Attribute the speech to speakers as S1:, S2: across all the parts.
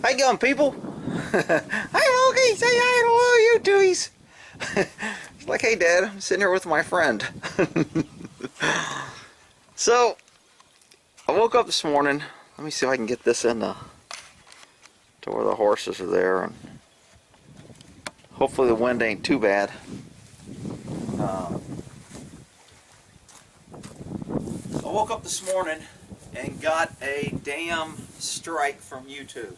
S1: How you going, people? Hi, Loki. Say hi to all you twoies. Like, hey, Dad, I'm sitting here with my friend. So, I woke up this morning. Let me see if I can get this in to where the horses are there, and hopefully the wind ain't too bad. I woke up this morning and got a damn strike from YouTube.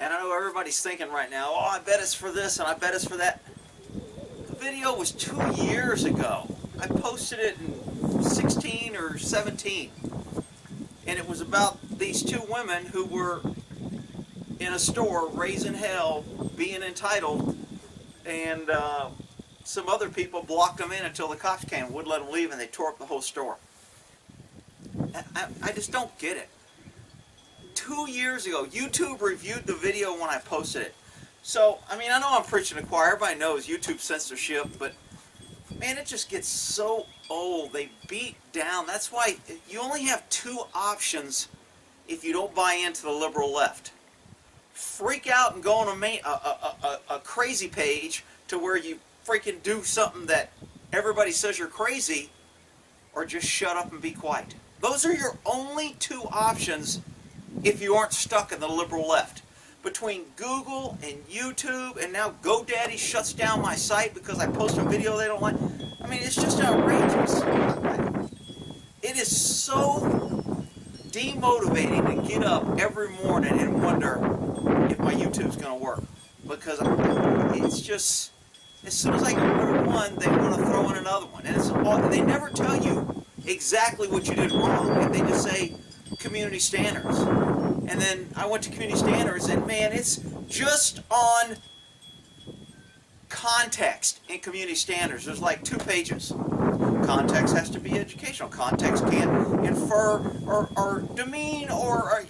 S1: And I know everybody's thinking right now, oh, I bet it's for this and I bet it's for that. The video was 2 years ago. I posted it in 16 or 17. And it was about these two women who were in a store raising hell, being entitled, and some other people blocked them in until the cops came and wouldn't let them leave, and they tore up the whole store. I just don't get it. 2 years ago, YouTube reviewed the video when I posted it. So, I mean, I know I'm preaching to the choir. Everybody knows YouTube censorship, but man, it just gets so old. They beat down. That's why you only have two options if you don't buy into the liberal left. Freak out and go on a crazy page to where you freaking do something that everybody says you're crazy, or just shut up and be quiet. Those are your only two options if you aren't stuck in the liberal left. Between Google and YouTube, and now GoDaddy shuts down my site because I post a video they don't like. I mean, it's just outrageous. It is so demotivating to get up every morning and wonder if my YouTube's going to work. Because it's just, as soon as I get rid of one, they want to throw in another one. And they never tell you exactly what you did wrong. They just say community standards. And then I went to community standards, and man, it's just on context in community standards. There's like 2 pages. Context has to be educational. Context can't infer or demean or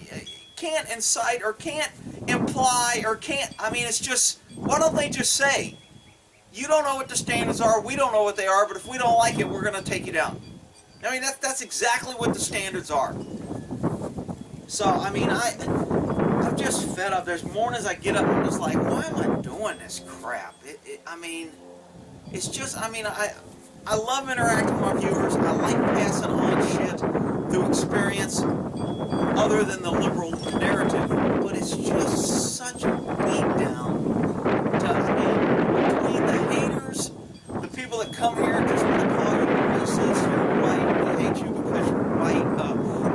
S1: can't incite or can't imply or can't. I mean, it's just, why don't they just say, you don't know what the standards are, we don't know what they are, but if we don't like it, we're going to take you down. I mean, that's exactly what the standards are. So, I mean, I'm just fed up. There's mornings I get up and I'm just like, why am I doing this crap? I mean, it's just, I mean, I love interacting with my viewers. I like passing on shit through experience other than the liberal narrative. But it's just such a beatdown to, I mean, between the haters, the people that come here and just want to call you racist, you're white, they hate you because you're white,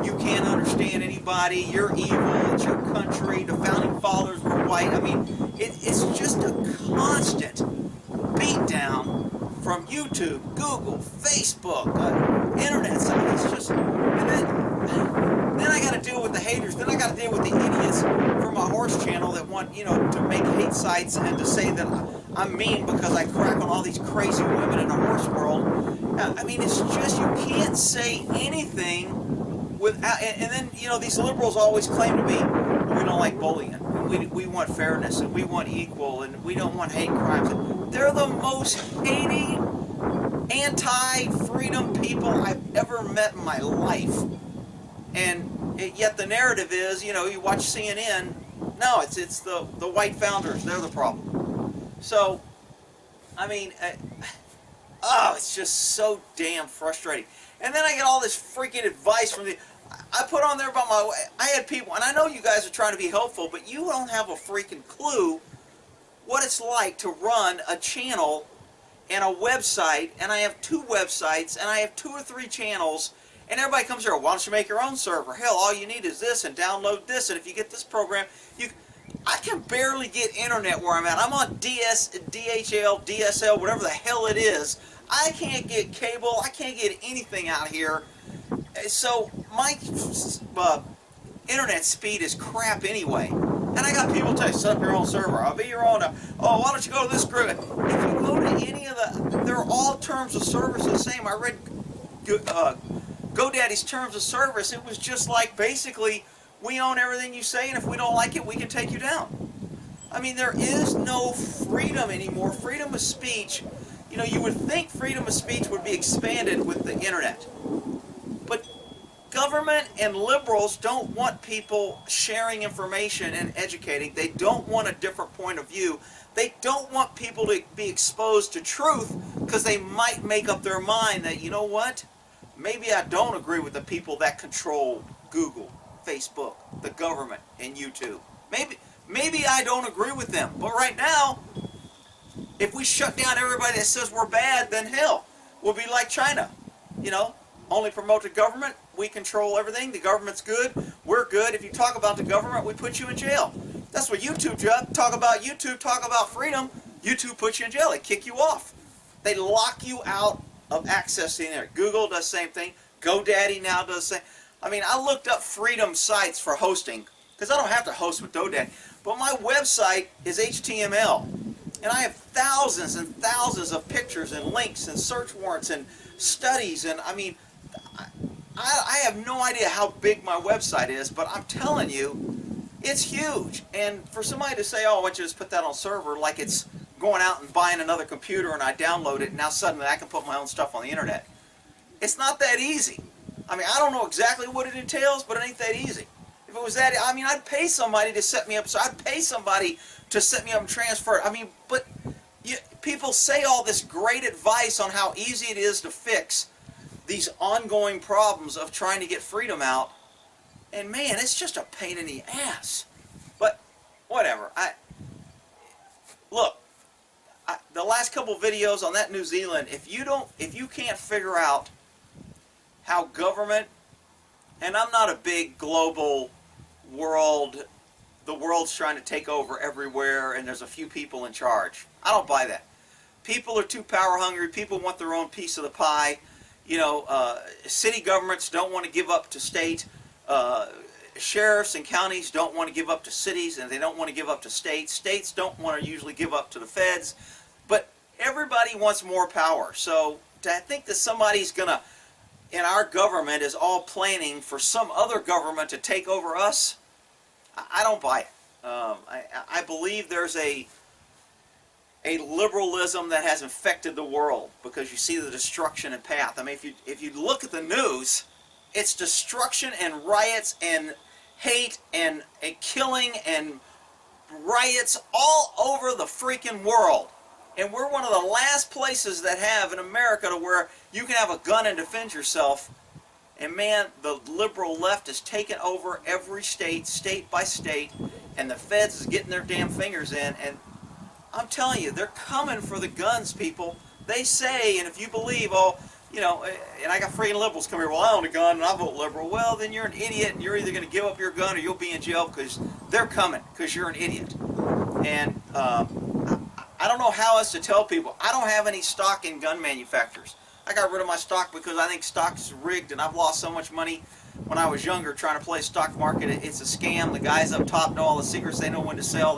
S1: you can't understand anybody, you're evil, it's your country, the founding fathers were white. I mean, it's just a constant beatdown from YouTube, Google, Facebook, internet sites. It's just, and then I got to deal with the haters. Then I got to deal with the idiots from my horse channel that want, you know, to make hate sites and to say that I'm mean because I crack on all these crazy women in the horse world. I mean, it's just, you can't say anything without, and then, you know, these liberals always claim to be, we don't like bullying, and we want fairness, and we want equal, and we don't want hate crimes. They're the most hating, anti-freedom people I've ever met in my life. And yet the narrative is, you know, you watch CNN, no, it's the white founders, they're the problem. So, I mean, it's just so damn frustrating. And then I get all this freaking advice from I put on there about I had people, and I know you guys are trying to be helpful, but you don't have a freaking clue what it's like to run a channel and a website, and I have 2 websites, and I have 2 or 3 channels, and everybody comes here, why don't you make your own server? Hell, all you need is this, and download this, and if you get this program, I can barely get internet where I'm at. I'm on DHL, DSL, whatever the hell it is. I can't get cable, I can't get anything out here. So my internet speed is crap anyway. And I got people tell you, set up your own server, I'll be your own. Oh, why don't you go to this group? If you go to any of they're all terms of service the same. I read GoDaddy's terms of service. It was just like, basically, we own everything you say, and if we don't like it, we can take you down. I mean, there is no freedom anymore. Freedom of speech, you know, you would think freedom of speech would be expanded with the internet. But government and liberals don't want people sharing information and educating. They don't want a different point of view. They don't want people to be exposed to truth because they might make up their mind that, you know what, maybe I don't agree with the people that control Google, Facebook, the government, and YouTube. Maybe I don't agree with them. But right now, if we shut down everybody that says we're bad, then hell, we'll be like China. You know, only promote the government. We control everything. The government's good. We're good. If you talk about the government, we put you in jail. That's what YouTube does. Talk about YouTube, talk about freedom. YouTube puts you in jail. They kick you off. They lock you out of accessing it. Google does the same thing. GoDaddy now does the same. I mean, I looked up freedom sites for hosting because I don't have to host with GoDaddy. But my website is HTML. And I have thousands and thousands of pictures and links and search warrants and studies. And I mean, I have no idea how big my website is, but I'm telling you, it's huge. And for somebody to say, oh, why don't you just put that on server, like it's going out and buying another computer and I download it and now suddenly I can put my own stuff on the internet. It's not that easy. I mean, I don't know exactly what it entails, but it ain't that easy. If it was that, I mean, I'd pay somebody to set me up. So I'd pay somebody to set me up and transfer it. I mean, but people say all this great advice on how easy it is to fix these ongoing problems of trying to get freedom out. And man, it's just a pain in the ass. But whatever. The last couple videos on that New Zealand, if you can't figure out how government, and I'm not a big global world, the world's trying to take over everywhere and there's a few people in charge. I don't buy that. People are too power hungry. People want their own piece of the pie. You know, city governments don't want to give up to state. Sheriffs and counties don't want to give up to cities, and they don't want to give up to states. States don't want to usually give up to the feds. But everybody wants more power. So to think that somebody's going to, in our government, is all planning for some other government to take over us, I don't buy it. I believe there's a liberalism that has infected the world because you see the destruction and path. I mean, if you look at the news, it's destruction and riots and hate and killing and riots all over the freaking world. And we're one of the last places that have in America to where you can have a gun and defend yourself. And man, the liberal left has taken over every state, state by state, and the feds is getting their damn fingers in. And I'm telling you, they're coming for the guns, people. They say, and if you believe, oh, you know, and I got freaking liberals come here, well, I own a gun and I vote liberal. Well, then you're an idiot and you're either going to give up your gun or you'll be in jail because they're coming because you're an idiot. And I don't know how else to tell people. I don't have any stock in gun manufacturers. I got rid of my stock because I think stock's rigged and I've lost so much money when I was younger trying to play stock market. It's a scam. The guys up top know all the secrets. They know when to sell.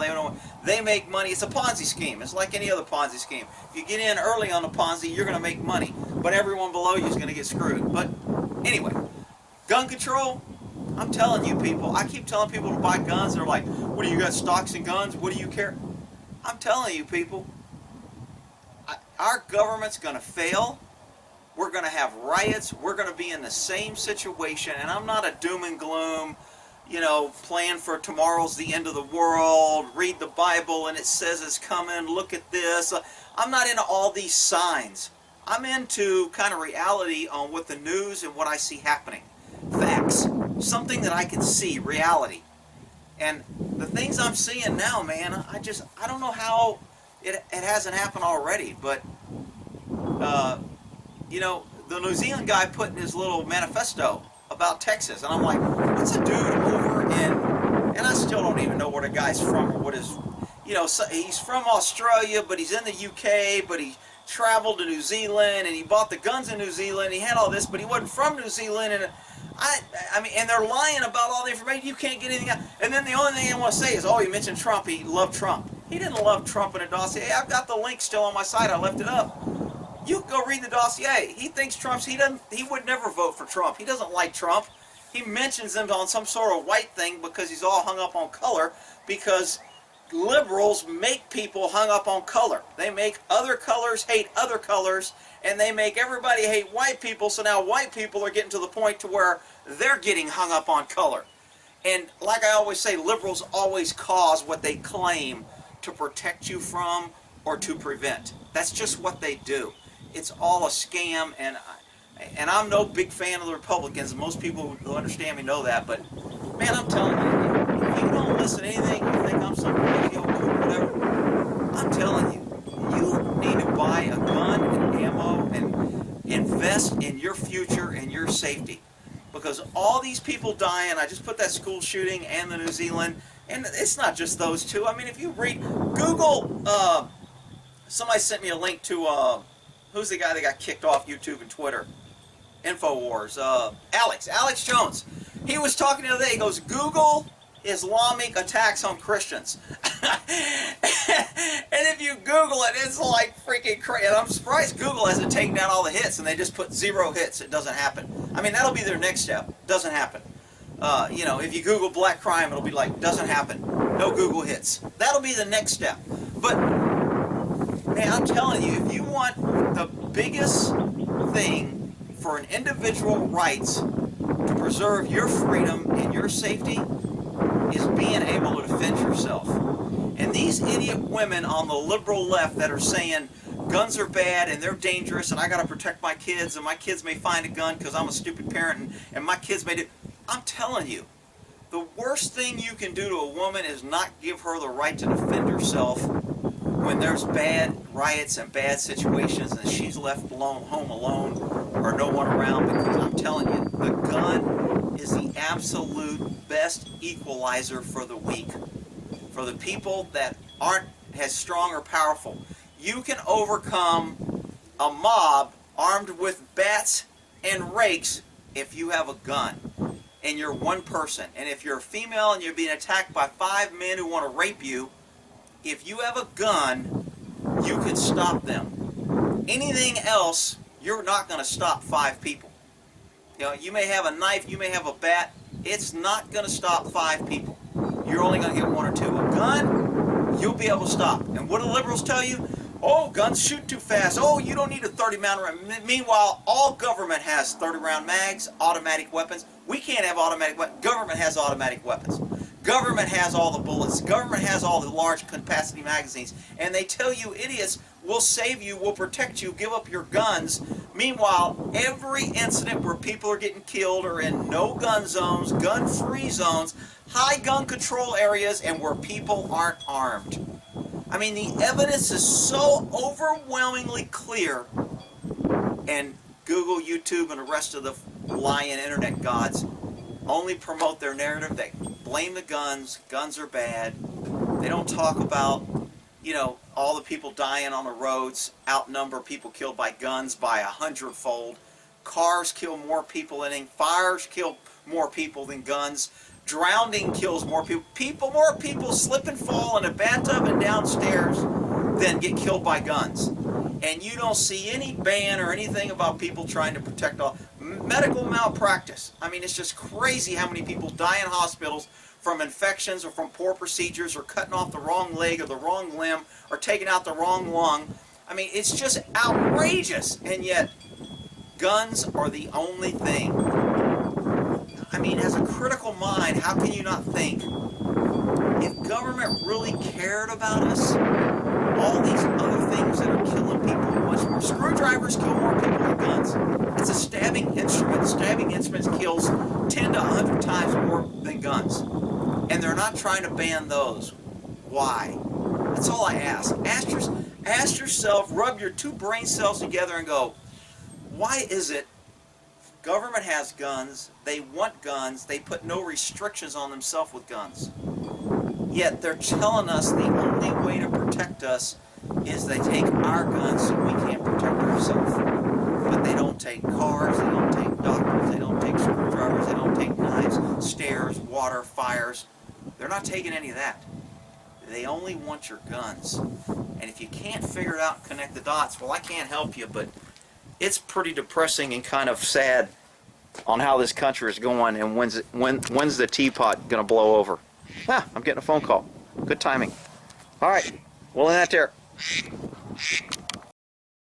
S1: They make money. It's a Ponzi scheme. It's like any other Ponzi scheme. If you get in early on the Ponzi, you're going to make money. But everyone below you is going to get screwed. But anyway, gun control, I'm telling you people. I keep telling people to buy guns. They're like, what do you got, stocks and guns? What do you care? I'm telling you people, our government's going to fail. We're going to have riots. We're going to be in the same situation. And I'm not a doom and gloom, you know, plan for tomorrow's the end of the world, read the Bible and it says it's coming, look at this. I'm not into all these signs. I'm into kind of reality on what the news and what I see happening. Facts. Something that I can see, reality. And the things I'm seeing now, man, I don't know how it hasn't happened already, but you know, the New Zealand guy put in his little manifesto about Texas, and I'm like, what's a dude over in, and I still don't even know where the guy's from or what his, you know, so he's from Australia, but he's in the UK, but he traveled to New Zealand, and he bought the guns in New Zealand, he had all this, but he wasn't from New Zealand, and I mean, and they're lying about all the information, you can't get anything out, and then the only thing I want to say is, oh, he mentioned Trump, he loved Trump. He didn't love Trump in a dossier. Hey, I've got the link still on my site, I left it up. You can go read the dossier. He thinks he would never vote for Trump. He doesn't like Trump. He mentions him on some sort of white thing because he's all hung up on color because liberals make people hung up on color. They make other colors hate other colors, and they make everybody hate white people, so now white people are getting to the point to where they're getting hung up on color. And like I always say, liberals always cause what they claim to protect you from or to prevent. That's just what they do. It's all a scam, and I'm no big fan of the Republicans. Most people who understand me know that, but man, I'm telling you, if you don't listen to anything, you think I'm some radio cool, whatever, I'm telling you, you need to buy a gun and ammo and invest in your future and your safety. Because all these people dying, I just put that school shooting and the New Zealand, and it's not just those two. I mean, if you read, Google, somebody sent me a link to, who's the guy that got kicked off YouTube and Twitter? InfoWars, Alex Jones. He was talking the other day, he goes, Google Islamic attacks on Christians. And if you Google it, it's like freaking crazy. And I'm surprised Google hasn't taken down all the hits and they just put 0 hits. It doesn't happen. I mean, that'll be their next step. Doesn't happen. You know, if you Google black crime, it'll be like, doesn't happen. No Google hits. That'll be the next step. But, man, I'm telling you, if you want the biggest thing for an individual rights to preserve your freedom and your safety is being able to defend yourself. And these idiot women on the liberal left that are saying guns are bad and they're dangerous and I got to protect my kids and my kids may find a gun because I'm a stupid parent and my kids may do. I'm telling you, the worst thing you can do to a woman is not give her the right to defend herself when there's bad riots and bad situations and she's left alone, home alone or no one around, because I'm telling you, the gun is the absolute best equalizer for the weak. For the people that aren't as strong or powerful. You can overcome a mob armed with bats and rakes if you have a gun and you're one person. And if you're a female and you're being attacked by 5 men who want to rape you, if you have a gun, you can stop them. Anything else, you're not going to stop 5 people. You know, you may have a knife, you may have a bat, it's not going to stop 5 people. You're only going to get 1 or 2. A gun, you'll be able to stop. And what do the liberals tell you? Oh, guns shoot too fast. Oh, you don't need a 30-round round. Meanwhile, all government has 30-round mags, automatic weapons. We can't have automatic weapons. Government has automatic weapons. Government has all the bullets. Government has all the large capacity magazines. And they tell you, idiots, we'll save you, we'll protect you, give up your guns. Meanwhile, every incident where people are getting killed are in no gun zones, gun-free zones, high gun control areas, and where people aren't armed. I mean, the evidence is so overwhelmingly clear, and Google, YouTube, and the rest of the lying internet gods only promote their narrative. They blame the guns. Guns are bad. They don't talk about, you know, all the people dying on the roads outnumber people killed by guns by 100-fold. Cars kill more people than fires kill more people than guns. Drowning kills more people. More people slip and fall in a bathtub and downstairs than get killed by guns. And you don't see any ban or anything about people trying to protect all medical malpractice. I mean, it's just crazy how many people die in hospitals from infections or from poor procedures or cutting off the wrong leg or the wrong limb or taking out the wrong lung. I mean, it's just outrageous. And yet, guns are the only thing. I mean, as a critical mind, how can you not think, if government really cared about us, all these other things that are killing people are much more. Screwdrivers kill more people than guns. It's a stabbing instrument. Stabbing instruments kills 10 to 100 times more than guns. And they're not trying to ban those. Why? That's all I ask. Ask yourself, rub your 2 brain cells together and go, why is it government has guns, they want guns, they put no restrictions on themselves with guns. Yet they're telling us the only way to protect us is they take our guns so we can't protect ourselves. But they don't take cars, they don't take doctors, they don't take screwdrivers, they don't take knives, stairs, water, fires. They're not taking any of that. They only want your guns. And if you can't figure it out and connect the dots, well, I can't help you, but it's pretty depressing and kind of sad on how this country is going and when's the teapot going to blow over. I'm getting a phone call. Good timing. All right, well, in that there.